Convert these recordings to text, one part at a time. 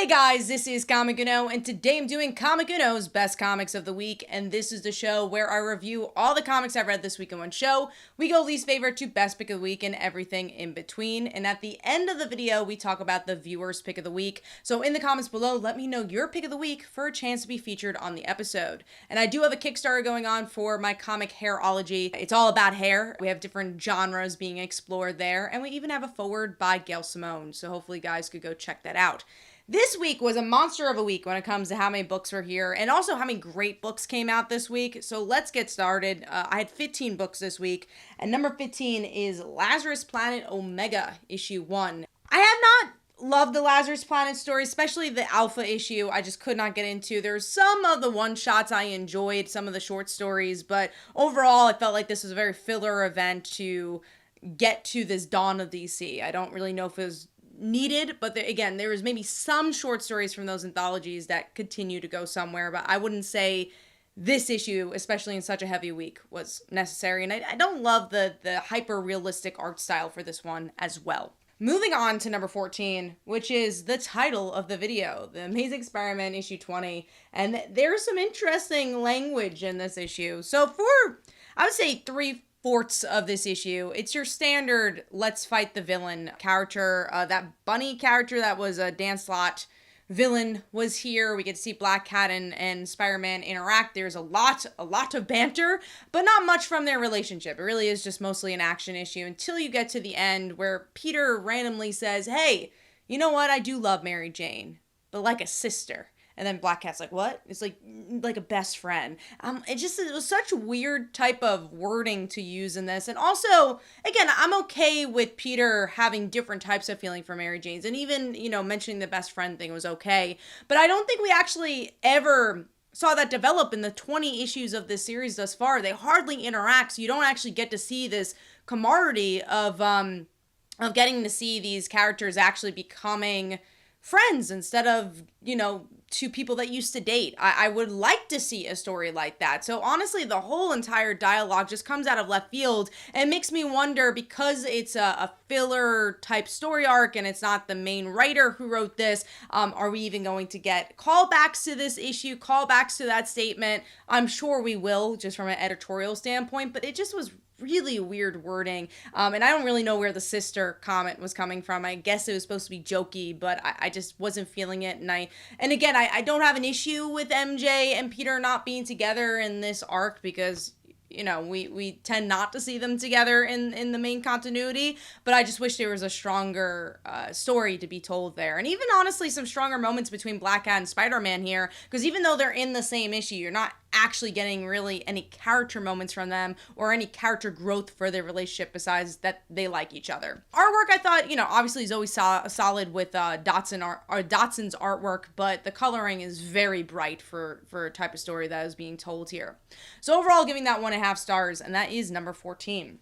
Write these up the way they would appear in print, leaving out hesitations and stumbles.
Hey guys, this is Comic Uno, and today I'm doing Comic Uno's Best Comics of the Week, and this is the show where I review all the comics I've read this week in one show. We go least favorite to best pick of the week and everything in between, and at the end of the video, we talk about the viewer's pick of the week. So in the comments below, let me know your pick of the week for a chance to be featured on the episode. And I do have a Kickstarter going on for my comic Hairology. It's all about hair. We have different genres being explored there, and we even have a forward by Gail Simone, so hopefully you guys could go check that out. This week was a monster of a week when it comes to how many books were here and also how many great books came out this week. So let's get started. I had 15 books this week, and number 15 is Lazarus Planet Omega, issue 1. I have not loved the Lazarus Planet story, especially the alpha issue. I just could not get into. There's some of the one-shots I enjoyed, some of the short stories, but overall I felt like this was a very filler event to get to this dawn of DC. I don't really know if it was needed, but there was maybe some short stories from those anthologies that continue to go somewhere, but I wouldn't say this issue, especially in such a heavy week, was necessary. And I don't love the hyper-realistic art style for this one as well. Moving on to number 14, which is the title of the video, The Amazing Experiment, issue 20. And there's some interesting language in this issue. So for, I would say, 3/4 of this issue, it's your standard let's fight the villain character. That bunny character that was a Dan Slott villain was here. We get to see Black Cat and Spider-Man interact. There's a lot of banter, but not much from their relationship. It really is just mostly an action issue until you get to the end where Peter randomly says, hey, you know what? I do love Mary Jane, but like a sister. And then Black Cat's like, what? It's like a best friend. It was such weird type of wording to use in this. And also, again, I'm okay with Peter having different types of feeling for Mary Jane's. And even, mentioning the best friend thing was okay. But I don't think we actually ever saw that develop in the 20 issues of this series thus far. They hardly interact, so you don't actually get to see this camaraderie of getting to see these characters actually becoming friends instead of, two people that used to date. I would like to see a story like that. So honestly, the whole entire dialogue just comes out of left field and makes me wonder, because it's a filler type story arc and it's not the main writer who wrote this, are we even going to get callbacks to this issue, callbacks to that statement? I'm sure we will, just from an editorial standpoint, but it just was really weird wording, and I don't really know where the sister comment was coming from. I guess it was supposed to be jokey, but I just wasn't feeling it, and again, I don't have an issue with MJ and Peter not being together in this arc, because we tend not to see them together in the main continuity, but I just wish there was a stronger story to be told there. And even honestly, some stronger moments between Black Cat and Spider-Man here, because even though they're in the same issue, you're not actually getting really any character moments from them or any character growth for their relationship besides that they like each other. Artwork, I thought, obviously is always solid with Dotson's artwork, but the coloring is very bright for a type of story that is being told here. So overall, giving that 1.5 stars, and that is number 14.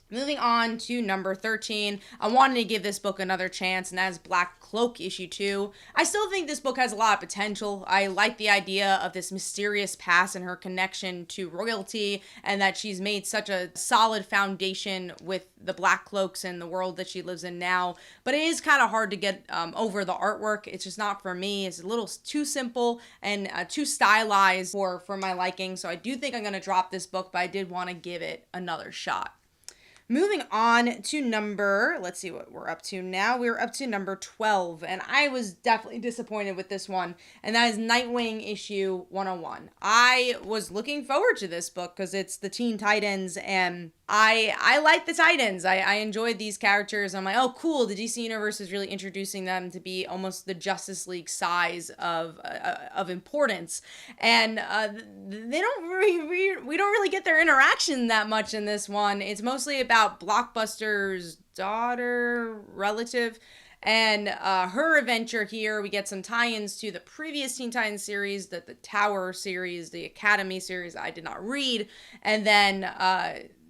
Moving on to number 13, I wanted to give this book another chance, and that is Black Cloak, issue 2. I still think this book has a lot of potential. I like the idea of this mysterious past and her connection to royalty, and that she's made such a solid foundation with the Black Cloaks and the world that she lives in now. But it is kind of hard to get over the artwork. It's just not for me. It's a little too simple and too stylized for my liking. So I do think I'm going to drop this book, but I did want to give it another shot. Moving on to let's see what we're up to now. We're up to number 12, and I was definitely disappointed with this one, and that is Nightwing issue 101. I was looking forward to this book because it's the Teen Titans, and I like the Titans. I enjoyed these characters. I'm like, oh, cool. The DC Universe is really introducing them to be almost the Justice League size of importance. And we don't really get their interaction that much in this one. It's mostly about Blockbuster's daughter, relative, and her adventure here. We get some tie-ins to the previous Teen Titans series, the Tower series, the Academy series I did not read, and then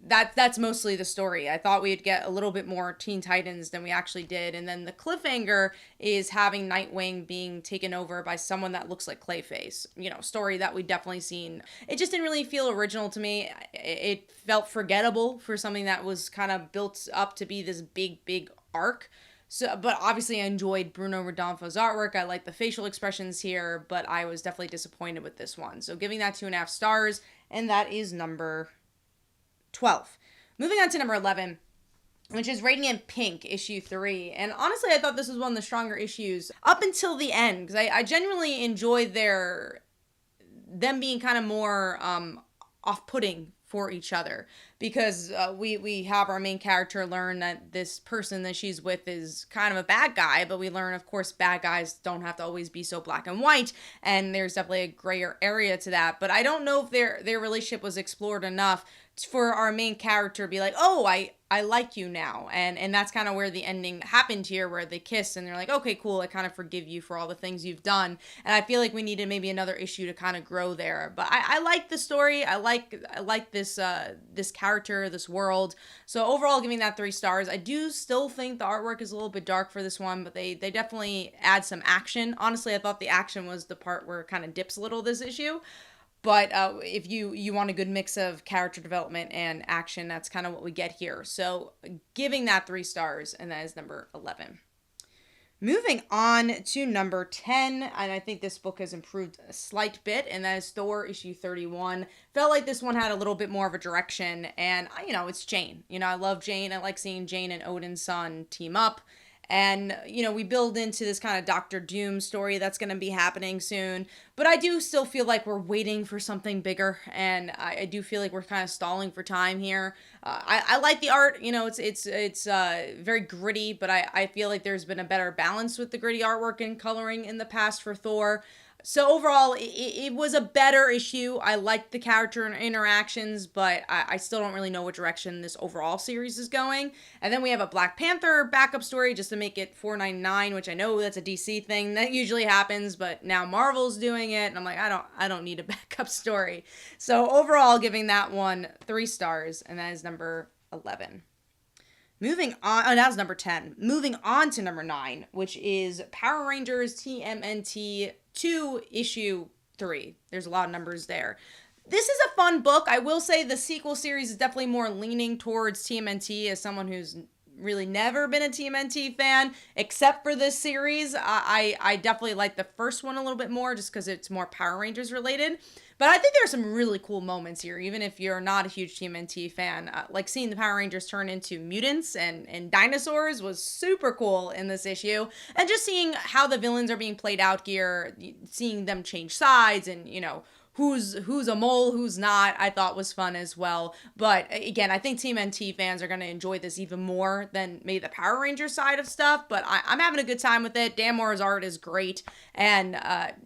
that's mostly the story. I thought we'd get a little bit more Teen Titans than we actually did. And then the cliffhanger is having Nightwing being taken over by someone that looks like Clayface. Story that we've definitely seen. It just didn't really feel original to me. It felt forgettable for something that was kind of built up to be this big arc. So, but obviously I enjoyed Bruno Rodolfo's artwork. I like the facial expressions here, but I was definitely disappointed with this one. So giving that 2.5 stars, and that is number 12. Moving on to number 11, which is Radiant Pink, issue 3. And honestly, I thought this was one of the stronger issues up until the end, because I genuinely enjoyed them being kind of more off-putting for each other, because we have our main character learn that this person that she's with is kind of a bad guy, but we learn, of course, bad guys don't have to always be so black and white, and there's definitely a grayer area to that. But I don't know if their relationship was explored enough for our main character to be like, oh, I like you now. And that's kind of where the ending happened here, where they kiss and they're like, okay, cool, I kind of forgive you for all the things you've done. And I feel like we needed maybe another issue to kind of grow there. But I like the story. I like this character, this world. So overall, giving that 3 stars. I do still think the artwork is a little bit dark for this one, but they definitely add some action. Honestly, I thought the action was the part where it kind of dips a little this issue. But if you want a good mix of character development and action, that's kind of what we get here. So giving that 3 stars, and that is number 11. Moving on to number 10, and I think this book has improved a slight bit, and that is Thor issue 31. Felt like this one had a little bit more of a direction, and it's Jane. I love Jane. I like seeing Jane and Odin's son team up. And, we build into this kind of Doctor Doom story that's going to be happening soon. But I do still feel like we're waiting for something bigger. And I do feel like we're kind of stalling for time here. I like the art. It's very gritty. But I feel like there's been a better balance with the gritty artwork and coloring in the past for Thor. So overall, it was a better issue. I liked the character interactions, but I still don't really know what direction this overall series is going. And then we have a Black Panther backup story just to make it $4.99, which I know that's a DC thing that usually happens, but now Marvel's doing it, and I'm like, I don't need a backup story. So overall, giving that one 3 stars, and that is number 11. Moving on, that was number 10. Moving on to number 9, which is Power Rangers TMNT 2 issue 3. There's a lot of numbers there. This is a fun book. I will say the sequel series is definitely more leaning towards TMNT as someone who's really never been a TMNT fan, except for this series. I definitely like the first one a little bit more just because it's more Power Rangers related. But I think there are some really cool moments here, even if you're not a huge TMNT fan. Like seeing the Power Rangers turn into mutants and dinosaurs was super cool in this issue. And just seeing how the villains are being played out here, seeing them change sides and, who's a mole, who's not, I thought was fun as well. But again, I think TMNT fans are going to enjoy this even more than maybe the Power Ranger side of stuff. But I'm having a good time with it. Dan More's art is great, and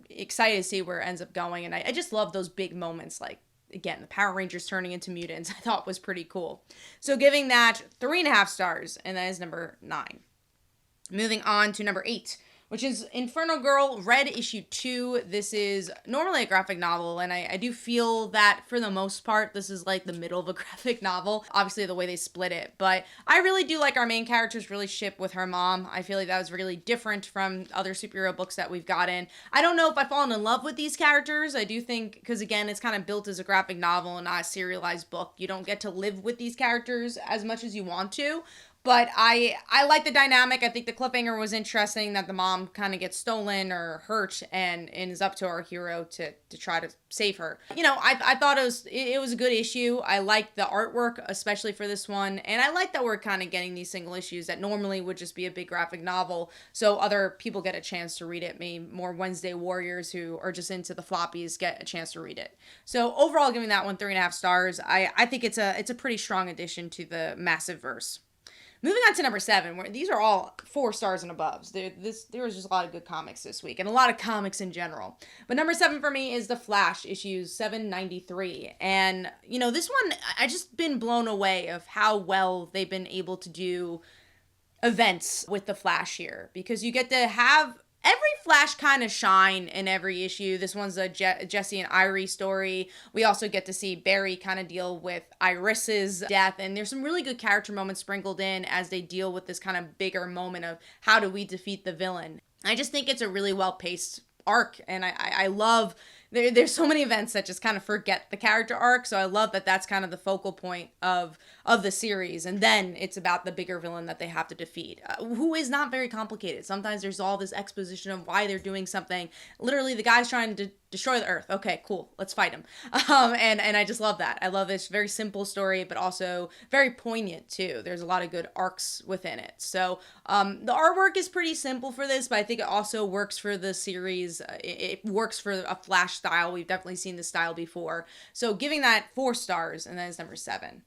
excited to see where it ends up going. And I just love those big moments, like, again, the Power Rangers turning into mutants, I thought was pretty cool. So giving that 3.5 stars, and that is number 9. Moving on to number 8, which is Inferno Girl Red issue 2. This is normally a graphic novel, and I do feel that for the most part, this is like the middle of a graphic novel. Obviously, the way they split it, but I really do like our main character's relationship with her mom. I feel like that was really different from other superhero books that we've gotten. I don't know if I've fallen in love with these characters. I do think, because again, it's kind of built as a graphic novel and not a serialized book. You don't get to live with these characters as much as you want to. But I like the dynamic. I think the cliffhanger was interesting that the mom kind of gets stolen or hurt and is up to our hero to try to save her. I thought it was a good issue. I liked the artwork, especially for this one. And I like that we're kind of getting these single issues that normally would just be a big graphic novel. So other people get a chance to read it. Maybe more Wednesday warriors who are just into the floppies get a chance to read it. So overall, giving that one 3.5 stars. I think it's a pretty strong addition to the massive verse. Moving on to number 7, where these are all 4 stars and above. There was just a lot of good comics this week, and a lot of comics in general. But number 7 for me is The Flash, issues 793. And, this one, I just been blown away of how well they've been able to do events with The Flash here. Because you get to have every Flash kind of shine in every issue. This one's a Jesse and Irie story. We also get to see Barry kind of deal with Iris's death. And there's some really good character moments sprinkled in as they deal with this kind of bigger moment of how do we defeat the villain. I just think it's a really well-paced arc. And I love there's so many events that just kind of forget the character arc. So I love that that's kind of the focal point of the series, and then it's about the bigger villain that they have to defeat, who is not very complicated. Sometimes there's all this exposition of why they're doing something. Literally, the guy's trying to destroy the earth. Okay, cool, let's fight him. And I just love that. I love this very simple story, but also very poignant too. There's a lot of good arcs within it. So the artwork is pretty simple for this, but I think it also works for the series. It works for a Flash style. We've definitely seen this style before. So giving that 4 stars, and that is number 7.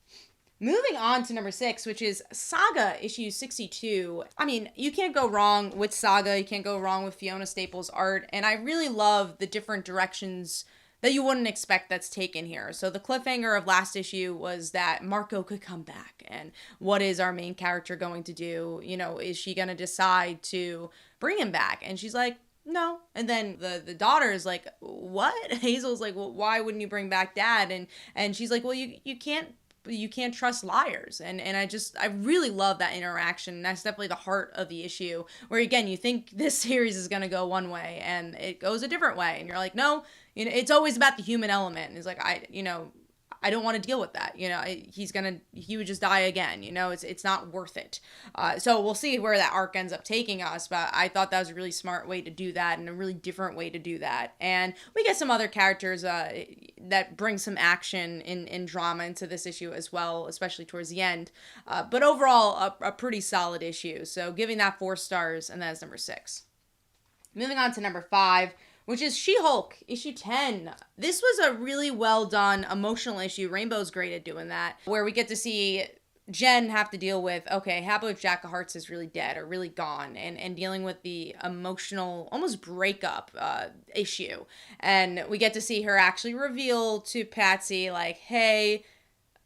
Moving on to number 6, which is Saga issue 62. I mean, you can't go wrong with Saga. You can't go wrong with Fiona Staples' art. And I really love the different directions that you wouldn't expect that's taken here. So the cliffhanger of last issue was that Marco could come back. And what is our main character going to do? You know, is she going to decide to bring him back? And she's like, no. And then the daughter is like, what? Hazel's like, well, why wouldn't you bring back dad? And she's like, well, you can't trust liars. And I really love that interaction. That's definitely the heart of the issue, where again, you think this series is going to go one way and it goes a different way. And you're like, no, you know, it's always about the human element. And it's like, I don't want to deal with that. You know, he would just die again. You know, it's not worth it. So we'll see where that arc ends up taking us. But I thought that was a really smart way to do that, and a really different way to do that. And we get some other characters that bring some action in drama into this issue as well, especially towards the end. But overall, a pretty solid issue. So giving that 4 stars, and that is number 6. Moving on to number 5, which is She-Hulk, issue 10. This was a really well done emotional issue. Rainbow's great at doing that, where we get to see Jen have to deal with, okay, how about if Jack of Hearts is really dead or really gone, and dealing with the emotional, almost breakup issue. And we get to see her actually reveal to Patsy, like, hey,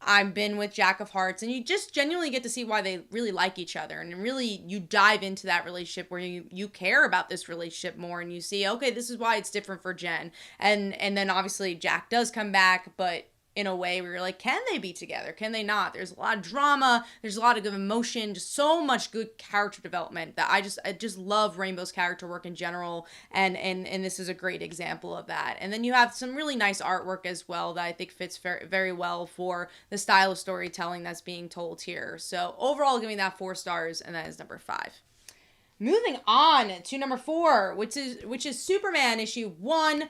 I've been with Jack of Hearts, and you just genuinely get to see why they really like each other, and really you dive into that relationship where you care about this relationship more, and you see, okay, this is why it's different for Jen, and then obviously Jack does come back, but in a way where you're like, can they be together? Can they not? There's a lot of drama. There's a lot of good emotion. Just so much good character development that I just love Rainbow's character work in general. And this is a great example of that. And then you have some really nice artwork as well that I think fits very, very well for the style of storytelling that's being told here. So overall, giving that 4 stars, and that is number 5. Moving on to number 4, which is Superman issue 1.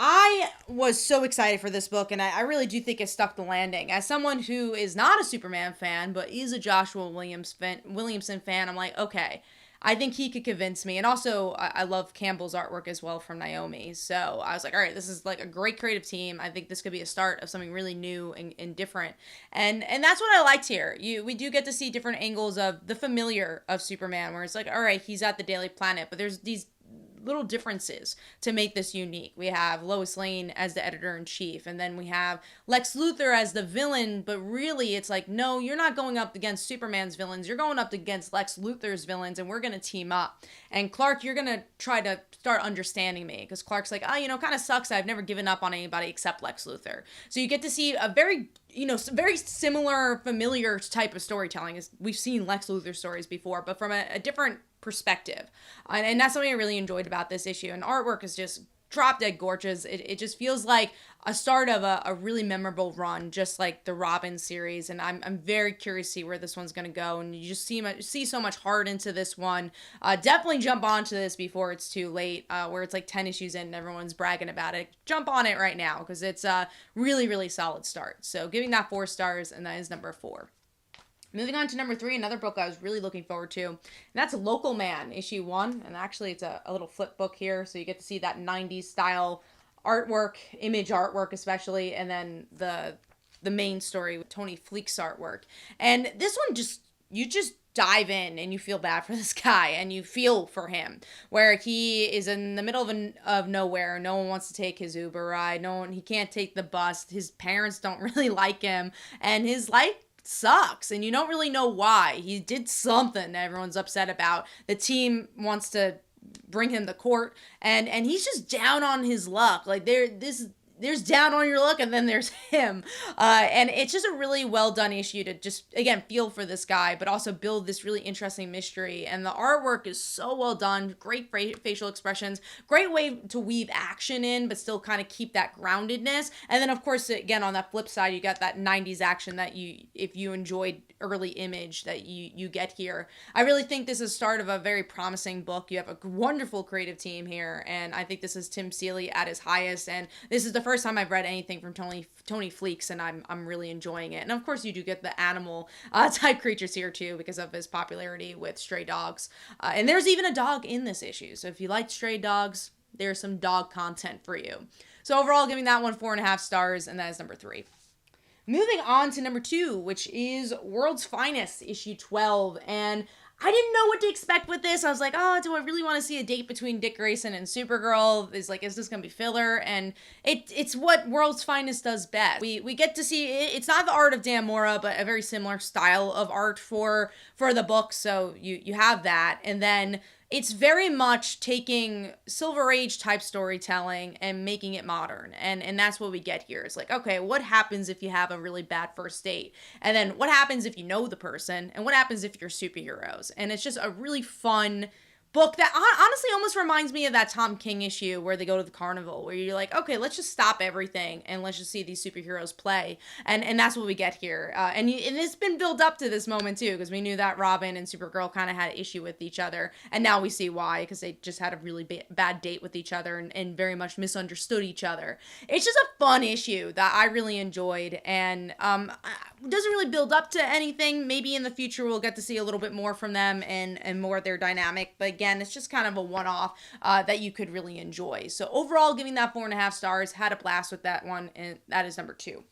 I was so excited for this book, and I really do think it stuck the landing. As someone who is not a Superman fan, but is a Joshua Williamson fan, I'm like, okay, I think he could convince me. And also, I love Campbell's artwork as well from Naomi. So I was like, all right, this is like a great creative team. I think this could be a start of something really new and different. And that's what I liked here. We do get to see different angles of the familiar of Superman, where it's like, all right, he's at the Daily Planet, but there's these little differences to make this unique. We have Lois Lane as the editor-in-chief, and then we have Lex Luthor as the villain, but really it's like, no, you're not going up against Superman's villains, you're going up against Lex Luthor's villains, and we're going to team up. And Clark, you're going to try to start understanding me, because Clark's like, kind of sucks, I've never given up on anybody except Lex Luthor. So you get to see a very similar, familiar type of storytelling. As we've seen Lex Luthor stories before, but from a different perspective. And that's something I really enjoyed about this issue. And artwork is just drop dead gorgeous. It just feels like a start of a really memorable run, just like the Robin series. And I'm very curious to see where this one's going to go. And you just see so much heart into this one. Definitely jump onto this before it's too late, where it's like 10 issues in and everyone's bragging about it. Jump on it right now, because it's a really, really solid start. So giving that 4 stars, and that is number 4. Moving on to number 3, another book I was really looking forward to, and that's Local Man, issue 1, and actually it's a little flip book here, so you get to see that 90s style artwork, image artwork especially, and then the main story with Tony Fleek's artwork. And this one you just dive in and you feel bad for this guy, and you feel for him, where he is in the middle of nowhere. No one wants to take his Uber ride. He can't take the bus. His parents don't really like him, and his life sucks, and you don't really know why. He did something that everyone's upset about. The team wants to bring him to court, and he's just down on his luck. Like, there's down on your luck, and then there's him. And it's just a really well done issue to just, again, feel for this guy, but also build this really interesting mystery. And the artwork is so well done. Great facial expressions. Great way to weave action in, but still kind of keep that groundedness. And then, of course, again, on that flip side, you got that 90s action that if you enjoyed early Image, that you get here. I really think this is the start of a very promising book. You have a wonderful creative team here, and I think this is Tim Seeley at his highest, and this is the first time I've read anything from Tony Fleecs, and I'm really enjoying it. And of course you do get the animal type creatures here too, because of his popularity with stray dogs. And there's even a dog in this issue, so if you like stray dogs, there's some dog content for you. So overall, giving that one 4.5 stars, and that is number 3. Moving on to number 2, which is World's Finest, issue 12. And I didn't know what to expect with this. I was like, oh, do I really want to see a date between Dick Grayson and Supergirl? Is this going to be filler? And it's what World's Finest does best. We get to see, it's not the art of Dan Mora, but a very similar style of art for the book. So you have that. And then it's very much taking Silver Age type storytelling and making it modern. And that's what we get here. It's like, okay, what happens if you have a really bad first date? And then what happens if you know the person? And what happens if you're superheroes? And it's just a really fun book that honestly almost reminds me of that Tom King issue where they go to the carnival, where you're like, okay, let's just stop everything and let's just see these superheroes play. And that's what we get here. And it's been built up to this moment too, because we knew that Robin and Supergirl kind of had an issue with each other. And now we see why, because they just had a really bad date with each other and very much misunderstood each other. It's just a fun issue that I really enjoyed, and doesn't really build up to anything. Maybe in the future we'll get to see a little bit more from them and more of their dynamic. But again, it's just kind of a one-off that you could really enjoy. So overall, giving that 4.5 stars. Had a blast with that one, and that is number 2.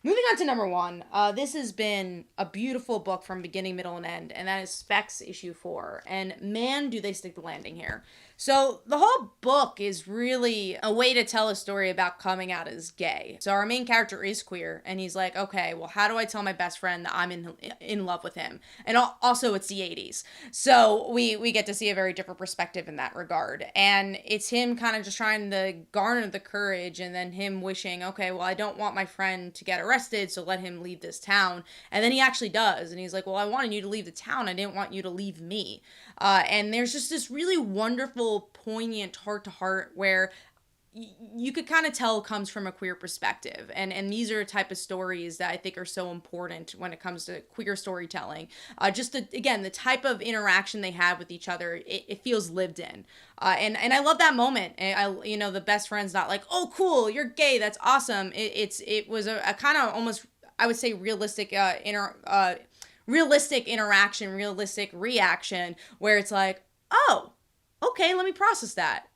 Moving on to number 1, this has been a beautiful book from beginning, middle, and end, and that is Specs issue 4. And man, do they stick the landing here. So the whole book is really a way to tell a story about coming out as gay. So our main character is queer, and he's like, okay, well, how do I tell my best friend that I'm in love with him? And also it's the 80s. So we get to see a very different perspective in that regard. And it's him kind of just trying to garner the courage, and then him wishing, okay, well, I don't want my friend to get arrested, so let him leave this town. And then he actually does. And he's like, well, I wanted you to leave the town. I didn't want you to leave me. And there's just this really wonderful, poignant heart-to-heart where you could kind of tell comes from a queer perspective. And these are a type of stories that I think are so important when it comes to queer storytelling. Just the type of interaction they have with each other, it feels lived in. And I love that moment. The best friend's not like, oh, cool, you're gay, that's awesome. It was a kind of almost, I would say, realistic interaction, realistic reaction, where it's like, oh, okay, let me process that.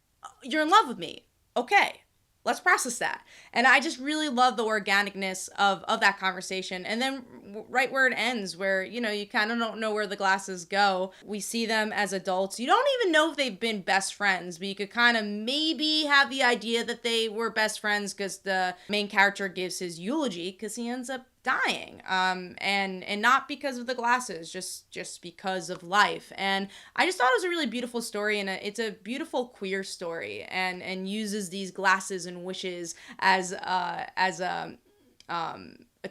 You're in love with me. Okay, let's process that. And I just really love the organicness of that conversation. And then right where it ends, where, you kind of don't know where the glasses go. We see them as adults. You don't even know if they've been best friends, but you could kind of maybe have the idea that they were best friends because the main character gives his eulogy because he ends up dying, and not because of the glasses, just because of life. And I just thought it was a really beautiful story, and it's a beautiful queer story, and uses these glasses and wishes as a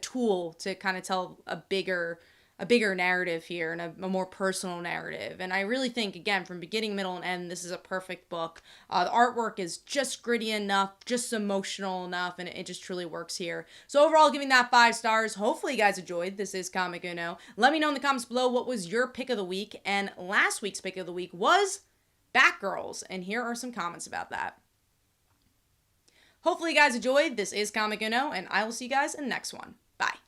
tool to kind of tell a bigger narrative here, and a more personal narrative. And I really think, again, from beginning, middle, and end, this is a perfect book. The artwork is just gritty enough, just emotional enough, and it just truly works here. So overall, giving that 5 stars. Hopefully you guys enjoyed. This is Comic Uno. Let me know in the comments below what was your pick of the week. And last week's pick of the week was Batgirls, and here are some comments about that. Hopefully you guys enjoyed. This is Comic Uno, and I will see you guys in the next one. Bye.